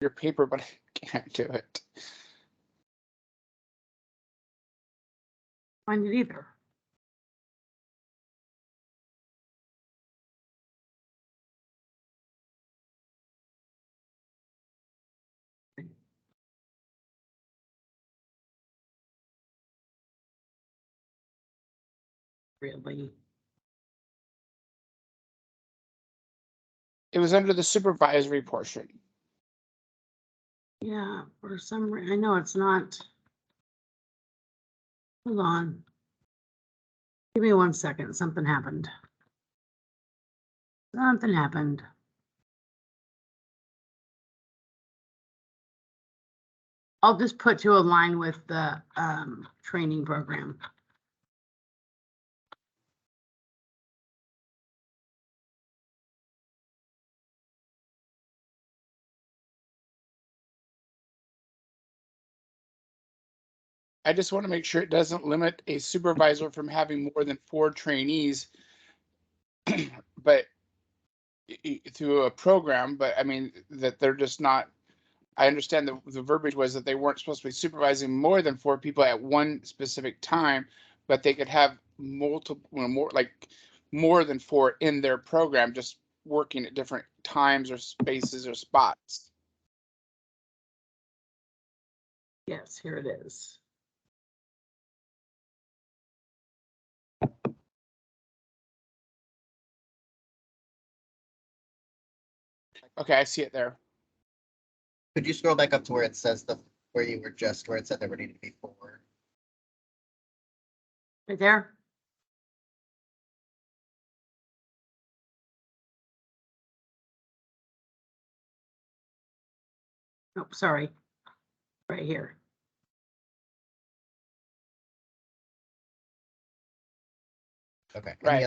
your paper, but I can't do it. Find it either. Really? It was under the supervisory portion. Yeah, for some reason, I know it's not. Hold on. Give me 1 second. Something happened. Something happened. I'll just put to align with the training program. I just want to make sure it doesn't limit a supervisor from having more than 4 trainees, but through a program, but I mean, that they're just not, I understand the verbiage was that they weren't supposed to be supervising more than 4 people at one specific time, but they could have multiple, more than 4 in their program, just working at different times or spaces or spots. Yes, here it is. Okay, I see it there. Could you scroll back up to where it says where it said there would need to be 4? Right there. Oh, sorry. Right here. Okay. Right,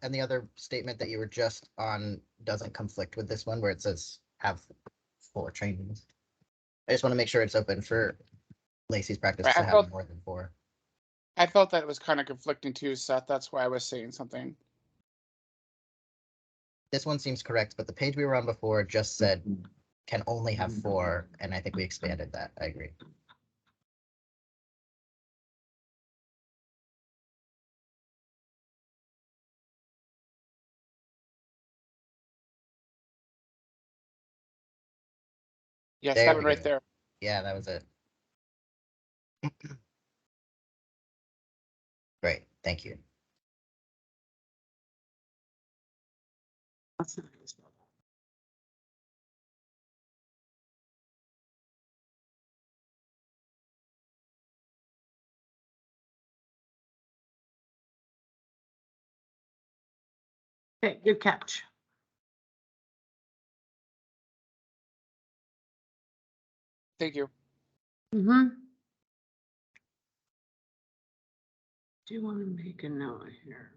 And the other statement that you were just on doesn't conflict with this one where it says have 4 trainings. I just want to make sure it's open for Lacey's practice to have more than 4. I felt that it was kind of conflicting too, Seth. That's why I was saying something. This one seems correct, but the page we were on before just said can only have 4, and I think we expanded that. I agree. Yes, There that we one right go. there. Yeah, that was it. Great, thank you. That's not his fault. Okay, good catch. Thank you. Mm-hmm. Do you want to make a note here?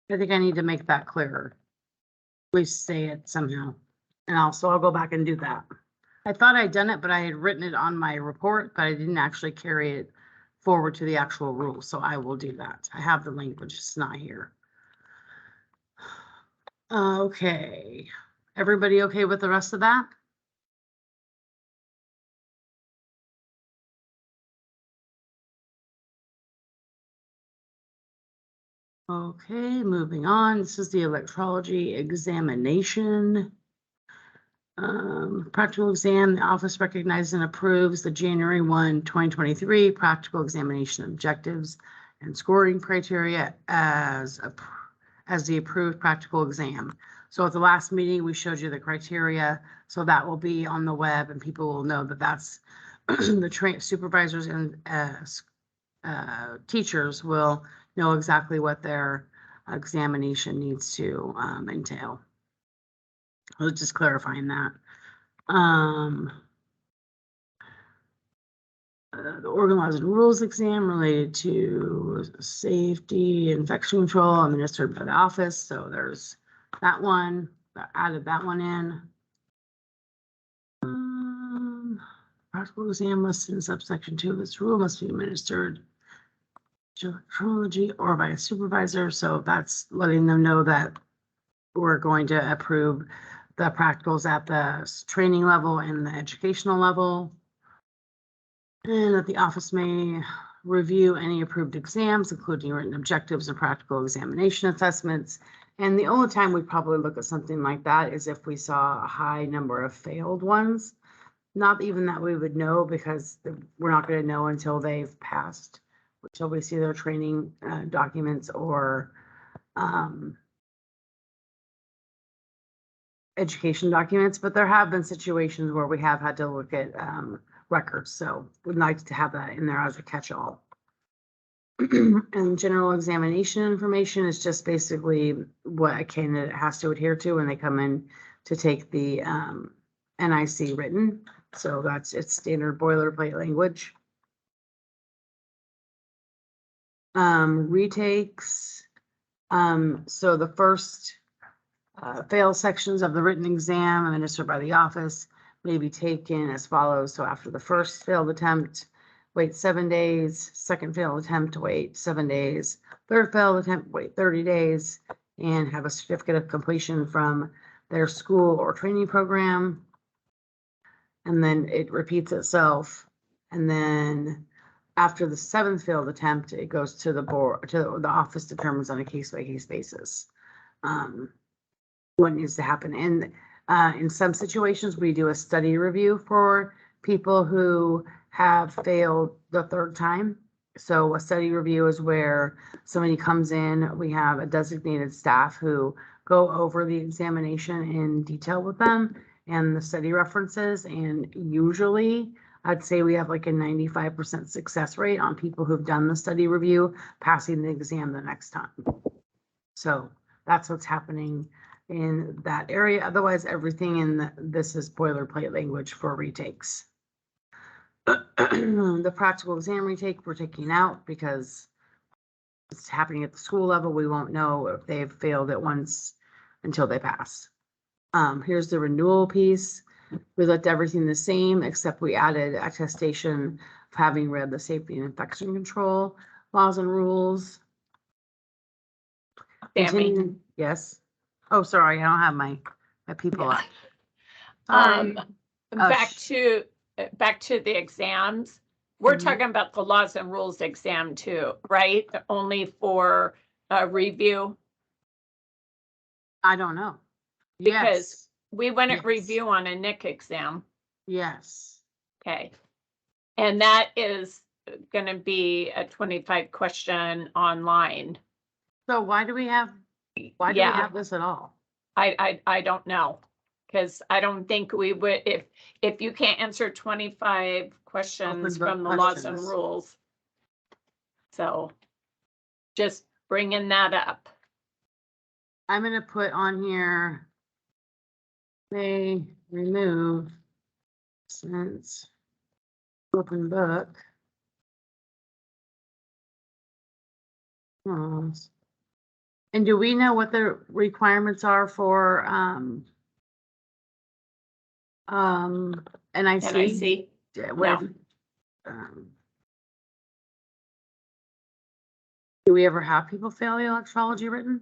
I think I need to make that clearer. We say it somehow. And also I'll go back and do that. I thought I'd done it, but I had written it on my report, but I didn't actually carry it forward to the actual rule. So I will do that. I have the language, it's not here. Okay. Everybody okay with the rest of that? Okay, moving on. This is the electrology examination. Practical exam, the office recognizes and approves the January 1, 2023 practical examination objectives and scoring criteria as the approved practical exam. So at the last meeting, we showed you the criteria, so that will be on the web and people will know that that's the supervisors and teachers will know exactly what their examination needs to entail. I was just clarifying that. The organ laws and rules exam related to safety, infection control administered by the office. So there's that one. I added that one in. Practical exam listed in subsection 2 of this rule must be administered to Electrology or by a supervisor. So that's letting them know that we're going to approve the practicals at the training level and the educational level. And that the office may review any approved exams, including written objectives and practical examination assessments. And the only time we probably look at something like that is if we saw a high number of failed ones. Not even that we would know, because we're not going to know until they've passed, until we see their training documents or education documents. But there have been situations where we have had to look at records, so we'd like to have that in there as a catch-all. And general examination information is just basically what a candidate has to adhere to when they come in to take the NIC written. So it's standard boilerplate language. Retakes. So the first fail sections of the written exam administered by the office may be taken as follows. So after the first failed attempt, wait 7 days, second failed attempt, wait 7 days, third failed attempt, wait 30 days, and have a certificate of completion from their school or training program. And then it repeats itself. And then after the 7th failed attempt, it goes to the board, to the office determines on a case-by-case basis what needs to happen. And in some situations, we do a study review for people who have failed the 3rd time. So a study review is where somebody comes in, we have a designated staff who go over the examination in detail with them and the study references. And usually I'd say we have like a 95% success rate on people who've done the study review, passing the exam the next time. So that's what's happening in that area. Otherwise, everything in this is boilerplate language for retakes. The practical exam retake we're taking out because it's happening at the school level. We won't know if they've failed it once until they pass. Here's the renewal piece. We left everything the same, except we added attestation of having read the safety and infection control laws and rules. Yes. Oh, sorry, I don't have my people up. Back to the exams. We're talking about the laws and rules exam too, right? Only for review. I don't know. Because we wouldn't review on a NIC exam. Yes. Okay. And that is going to be a 25 question online. So why do we have this at all? I don't know, because I don't think we would, if you can't answer 25 questions from the laws and rules. So just bringing that up. I'm going to put on here, may remove since open book. And do we know what the requirements are for NIC? No. Do we ever have people fail the electrology written?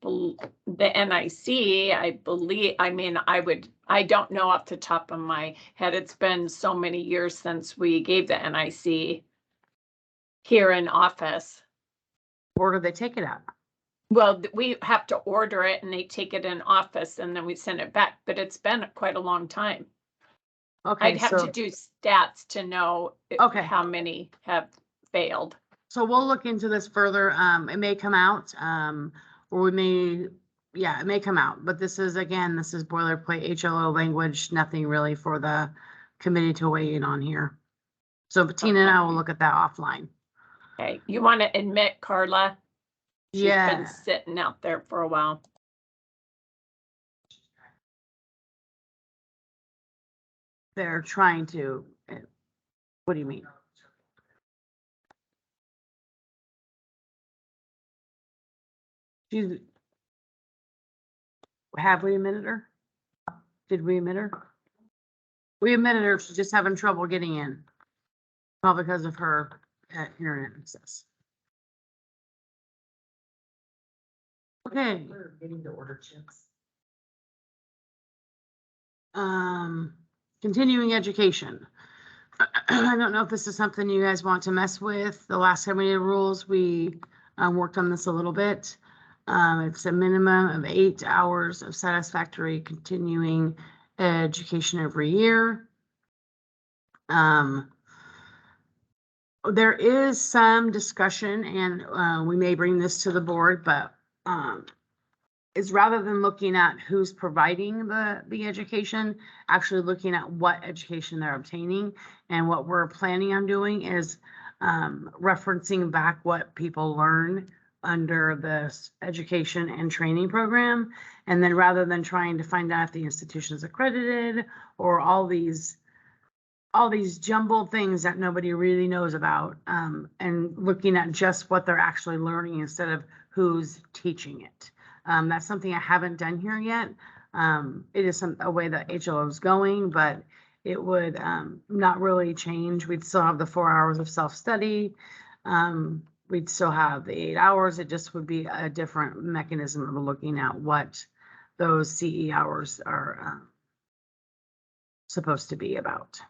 The NIC, I believe, I don't know off the top of my head. It's been so many years since we gave the NIC here in office. Where do they take it at? Well, we have to order it and they take it in office and then we send it back, but it's been quite a long time. Okay. I'd have to do stats to know how many have failed. So we'll look into this further. It may come out. or we may, yeah, it may come out, but this is, again, this is boilerplate HLO language, nothing really for the committee to weigh in on here. So Bettina and I will look at that offline. Okay, you want to admit Carla? She's Yeah. been sitting out there for a while. They're trying to, what do you mean? Have we admitted her? Did we admit her? We admitted her, she's just having trouble getting in. Probably because of her internet access. Okay. We're getting to order chips. Continuing education. I don't know if this is something you guys want to mess with. The last time we did rules, we worked on this a little bit. It's a minimum of 8 hours of satisfactory continuing education every year. There is some discussion, and we may bring this to the board, but is rather than looking at who's providing the education, actually looking at what education they're obtaining. And what we're planning on doing is referencing back what people learn under the education and training program. And then rather than trying to find out if the institution's accredited or all these jumbled things that nobody really knows about, and looking at just what they're actually learning instead of who's teaching it. That's something I haven't done here yet. It is a way that HLO is going, but it would not really change. We'd still have the 4 hours of self-study. We'd still have the 8 hours. It just would be a different mechanism of looking at what those CE hours are supposed to be about.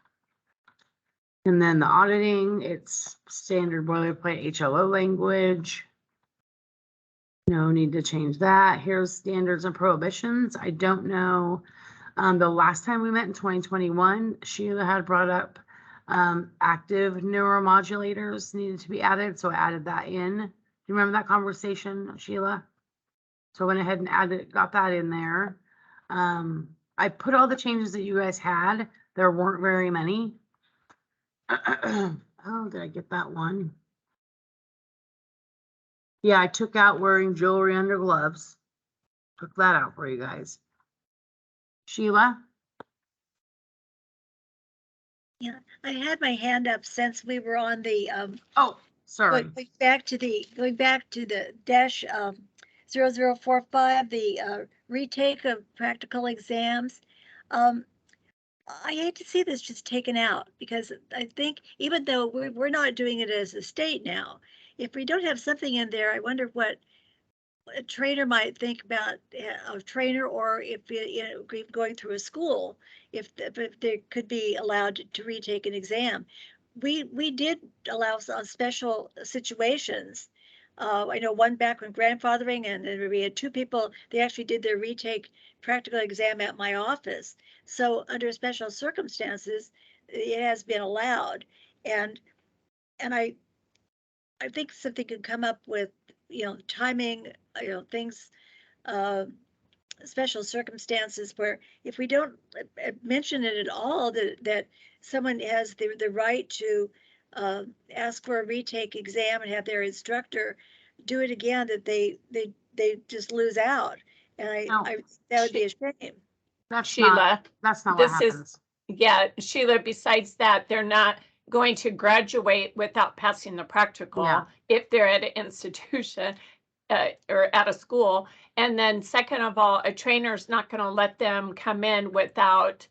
And then the auditing, it's standard boilerplate HLO language. No need to change that. Here's standards and prohibitions. I don't know. The last time we met in 2021, Sheila had brought up active neuromodulators needed to be added, so I added that in. Do you remember that conversation, Sheila? So I went ahead and got that in there. I put all the changes that you guys had. There weren't very many. Oh, did I get that one? Yeah, I took out wearing jewelry under gloves. Took that out for you guys. Sheila? Yeah, I had my hand up since we were on the, Oh, sorry. going back to the dash, 0045, the, retake of practical exams. I hate to see this just taken out because I think even though we're not doing it as a state now, if we don't have something in there, I wonder what a trainer might think about a trainer, or if going through a school, if they could be allowed to retake an exam. We did allow on special situations. I know one back when grandfathering, and then we had 2 people, they actually did their retake practical exam at my office. So under special circumstances, it has been allowed. And I think something could come up with, timing, things, special circumstances where if we don't mention it at all, that someone has the right to ask for a retake exam and have their instructor do it again, that they just lose out. And that would be a shame. That's Sheila, that's not this what is- happens. Yeah, Sheila, besides that, they're not going to graduate without passing the practical Yeah. if they're at an institution or at a school. And then second of all, a trainer's not going to let them come in without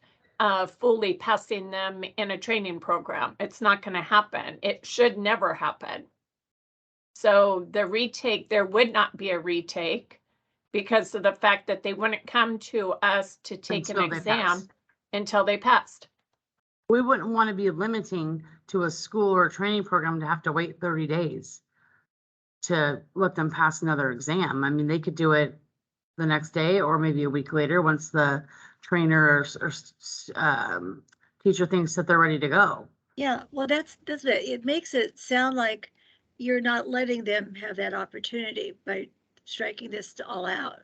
fully passing them in a training program. It's not going to happen. It should never happen. So the retake, there would not be a retake because of the fact that they wouldn't come to us to take Until an they exam pass. until they passed. We wouldn't want to be limiting to a school or a training program to have to wait 30 days to let them pass another exam. I mean, they could do it the next day or maybe a week later once the trainer or teacher thinks that they're ready to go. Yeah, well, that's it. It makes it sound like you're not letting them have that opportunity by striking this all out.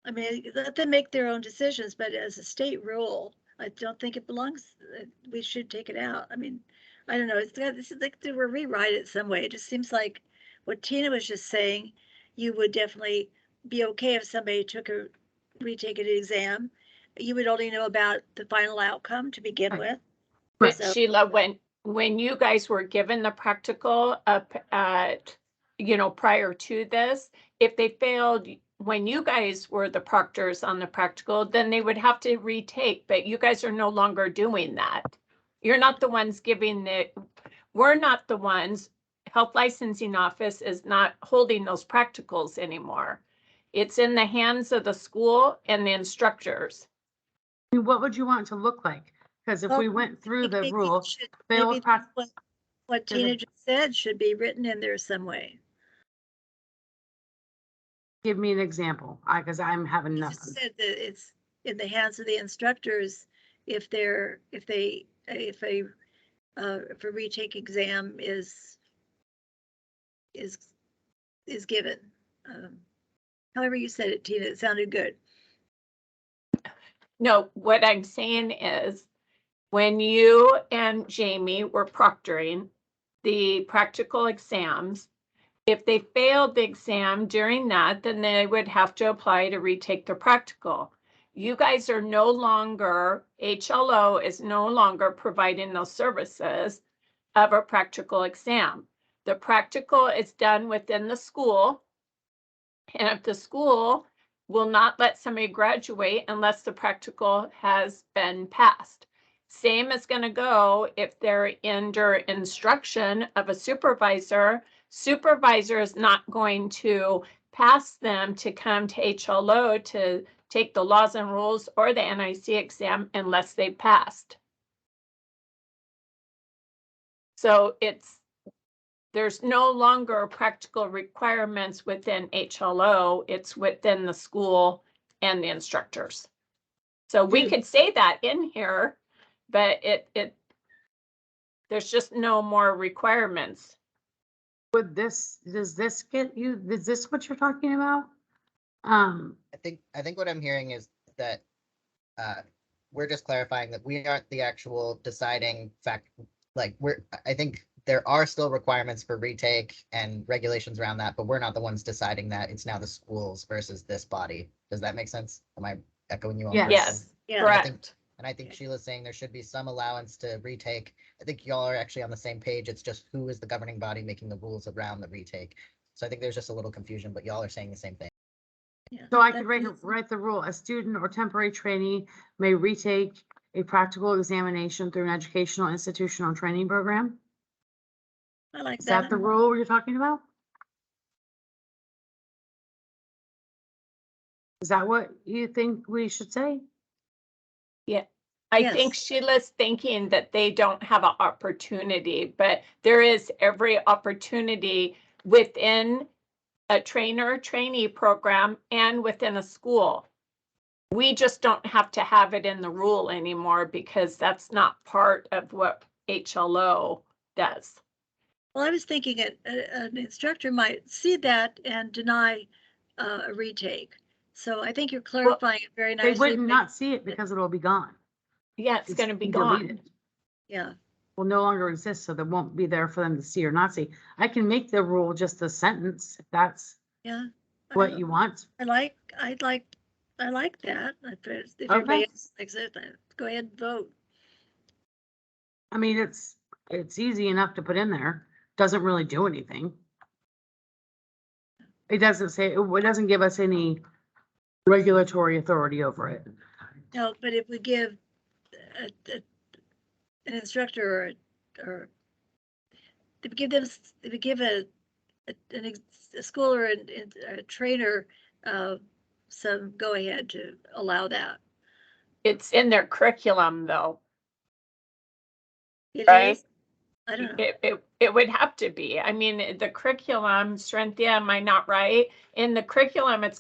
I mean, let them make their own decisions, but as a state rule, I don't think it belongs, we should take it out. I mean, I don't know, this is like they were rewrite it some way. It just seems like what Tina was just saying, you would definitely be okay if somebody took a retake an exam. You would only know about the final outcome to begin with. But So- Sheila, when you guys were given the practical up at, prior to this, if they failed, when you guys were the proctors on the practical, then they would have to retake, but you guys are no longer doing that. You're not the ones we're not the ones, Health Licensing Office is not holding those practicals anymore. It's in the hands of the school and the instructors. What would you want it to look like? Because if we went through the maybe rule, maybe what Tina just said should be written in there some way. Give me an example, because I'm having You nothing. just said that it's in the hands of the instructors if a retake exam is given. However you said it, Tina, it sounded good. No, what I'm saying is when you and Jamie were proctoring the practical exams, if they failed the exam during that, then they would have to apply to retake their practical. You guys are no longer, HLO is no longer providing those services of a practical exam. The practical is done within the school. And if the school will not let somebody graduate unless the practical has been passed. Same is going to go if they're under instruction of a supervisor. Supervisor is not going to pass them to come to HLO to take the laws and rules or the NIC exam unless they passed. So there's no longer practical requirements within HLO, it's within the school and the instructors. So we could say that in here, but there's just no more requirements. Does this get you, is this what you're talking about? I think what I'm hearing is that we're just clarifying that we aren't the actual deciding fact. Like I think there are still requirements for retake and regulations around that, but we're not the ones deciding that. It's now the schools versus this body. Does that make sense? Am I echoing you on? Yes, Yeah. correct. And I think Sheila's saying there should be some allowance to retake. I think y'all are actually on the same page. It's just who is the governing body making the rules around the retake. So I think there's just a little confusion, but y'all are saying the same thing. Yeah. So I could write the rule, a student or temporary trainee may retake a practical examination through an educational institutional training program. I like Is that. that the rule you're talking about? Is that what you think we should say? Yeah. I Yes. think Sheila's thinking that they don't have an opportunity, but there is every opportunity within a trainee program and within a school. We just don't have to have it in the rule anymore because that's not part of what HLO does. Well, I was thinking an instructor might see that and deny a retake. So I think you're clarifying it very They nicely. would not see it because it'll be gone. Yeah, it's going to be deleted. gone. Yeah. Will no longer exist, so there won't be there for them to see or not see. I can make the rule just a sentence if that's Yeah. what you want. I like that. If everybody else likes it, then go ahead and vote. I mean, it's easy enough to put in there. Doesn't really do anything. It doesn't say, it doesn't give us any regulatory authority over it. No, but if we give an instructor or if we give a school or a trainer some go ahead to allow that. It's in their curriculum though. It Right. is? I don't know. It would have to be. I mean, the curriculum, Strengthia, am I not right? In the curriculum, it's